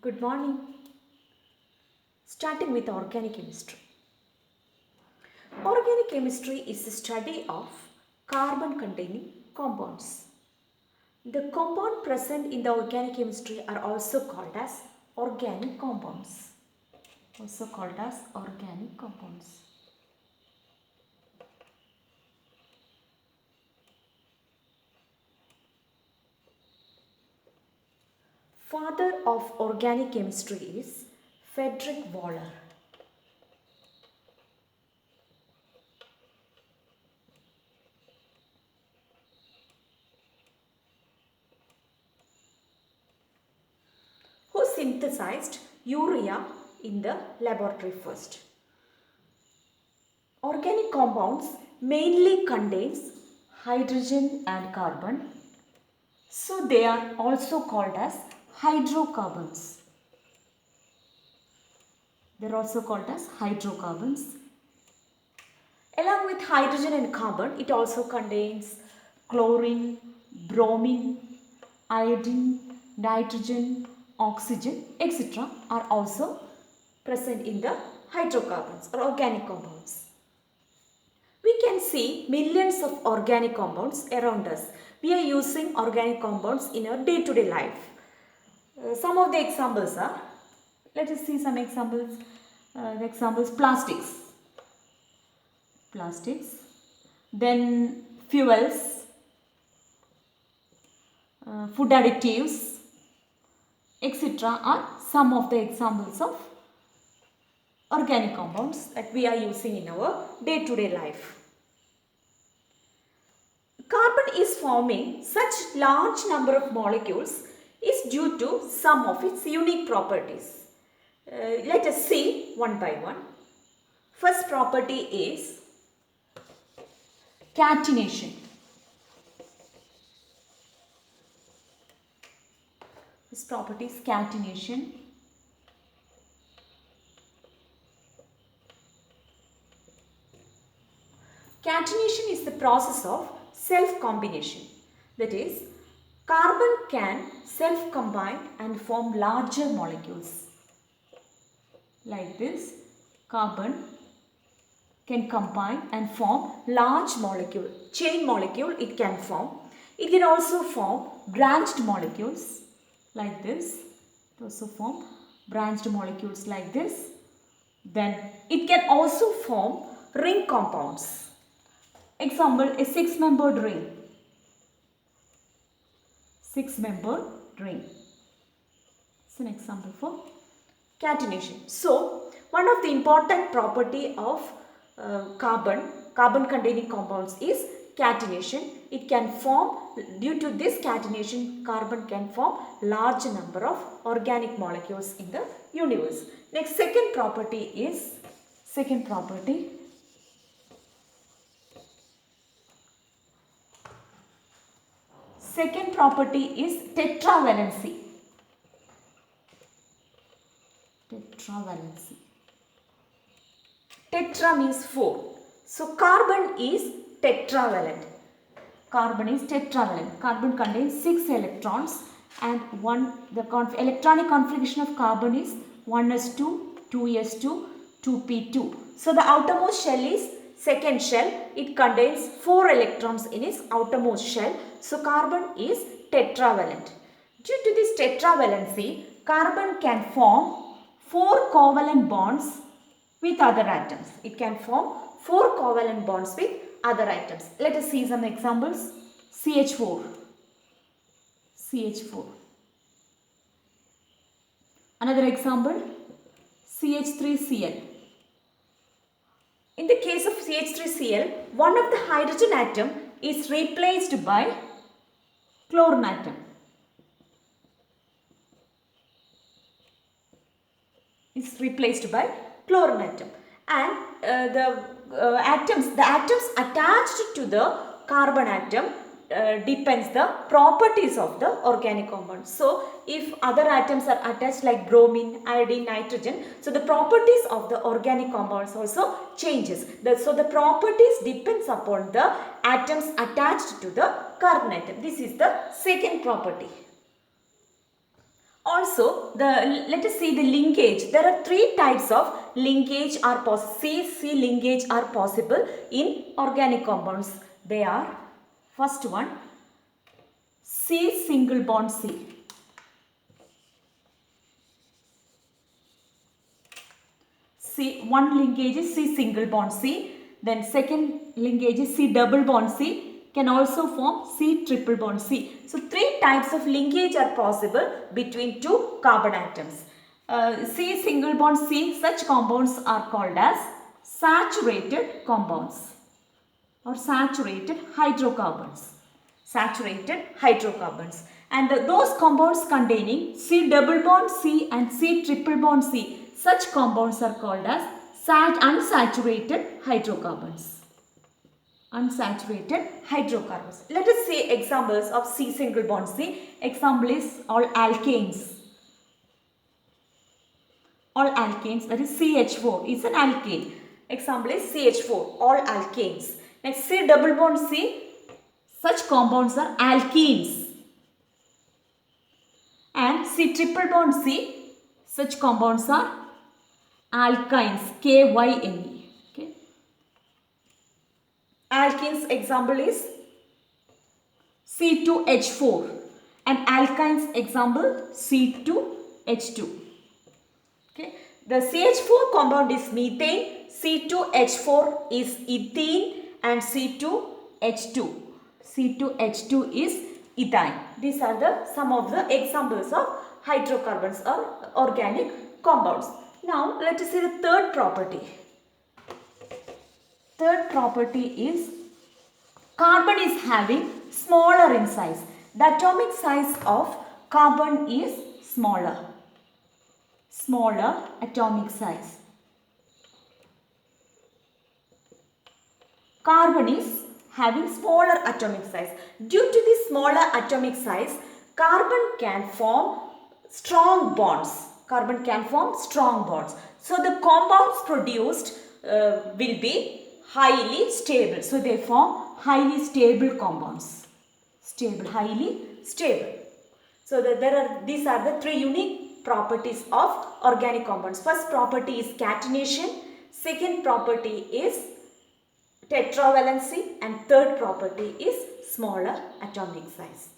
Good morning. Starting with organic chemistry. Organic chemistry is the study of carbon containing compounds. The compound present in the organic chemistry are also called as organic compounds. Father of organic chemistry is Frederick Waller. Who synthesized urea in the laboratory first. Organic compounds mainly contains hydrogen and carbon, so they are also called as hydrocarbons. Along with hydrogen and carbon, it also contains chlorine, bromine, iodine, nitrogen, oxygen, etc. are also present in the hydrocarbons or organic compounds. We can see millions of organic compounds around us. We are using organic compounds in our day-to-day life. Some of the examples are, let us see some examples. Plastics, then fuels, food additives, etc. are some of the examples of organic compounds that we are using in our day-to-day life. Carbon is forming such large number of molecules is due to some of its unique properties. Let us see one by one. First property is catenation. This property is catenation. Catenation is the process of self-combination. That is, carbon can self-combine and form larger molecules. Like this, carbon can combine and form large molecule, chain molecule it can form. It can also form branched molecules like this. It also form branched molecules like this. Then it can also form ring compounds. Example, a six-membered ring. It's an example for catenation. So, one of the important property of carbon containing compounds is catenation. It can form, due to this catenation, carbon can form large number of organic molecules in the universe. Next, second property is Tetra Valency. Tetra means 4. So, carbon is tetravalent. Carbon contains 6 electrons and the electronic configuration of carbon is 1s2, 2s2, 2p2. So, the outermost shell is second shell. It contains 4 electrons in its outermost shell. So, carbon is tetravalent. Due to this tetravalency, carbon can form 4 covalent bonds with other atoms. It can form 4 covalent bonds with other atoms. Let us see some examples. CH4. Another example, CH3Cl. In the case of CH3Cl, one of the hydrogen atom is replaced by chlorine atom. And the atoms attached to the carbon atom depends the properties of the organic compound. So, if other atoms are attached like bromine, iodine, nitrogen, so the properties of the organic compounds also changes. So, the properties depends upon the atoms attached to the carbon atom. This is the second property. Also, let us see the linkage. There are three types of linkage are possible. C linkage are possible in organic compounds. They are, first one, C single bond C. One linkage is C single bond C. Then second linkage is C double bond C. Can also form C triple bond C. So three types of linkage are possible between two carbon atoms. C single bond C, such compounds are called as saturated compounds or saturated hydrocarbons. Saturated hydrocarbons. And those compounds containing C double bond C and C triple bond C, such compounds are called as unsaturated hydrocarbons. Unsaturated hydrocarbons. Let us see examples of C single bond C. Example is all alkanes. All alkanes, that is CH4 is an alkane. Example is CH4, all alkanes. Next, C double bond C, such compounds are alkenes. And C triple bond C, such compounds are alkynes, KYNE. Okay. Alkenes example is C2H4 and alkynes example C2H2. Okay. The CH4 compound is methane, C2H4 is ethene and C2H2. C2H2 is ethyne. These are some of the examples of hydrocarbons or organic compounds. Now let us see the third property. Third property is carbon is having smaller in size. The atomic size of carbon is smaller. Smaller atomic size. Carbon is having smaller atomic size. Due to this smaller atomic size, carbon can form strong bonds. Carbon can form strong bonds. So the compounds produced will be highly stable. So they form highly stable compounds. Stable, highly stable. So these are the three unique properties of organic compounds. First property is catenation. Second property is Tetra Valency, and third property is smaller atomic size.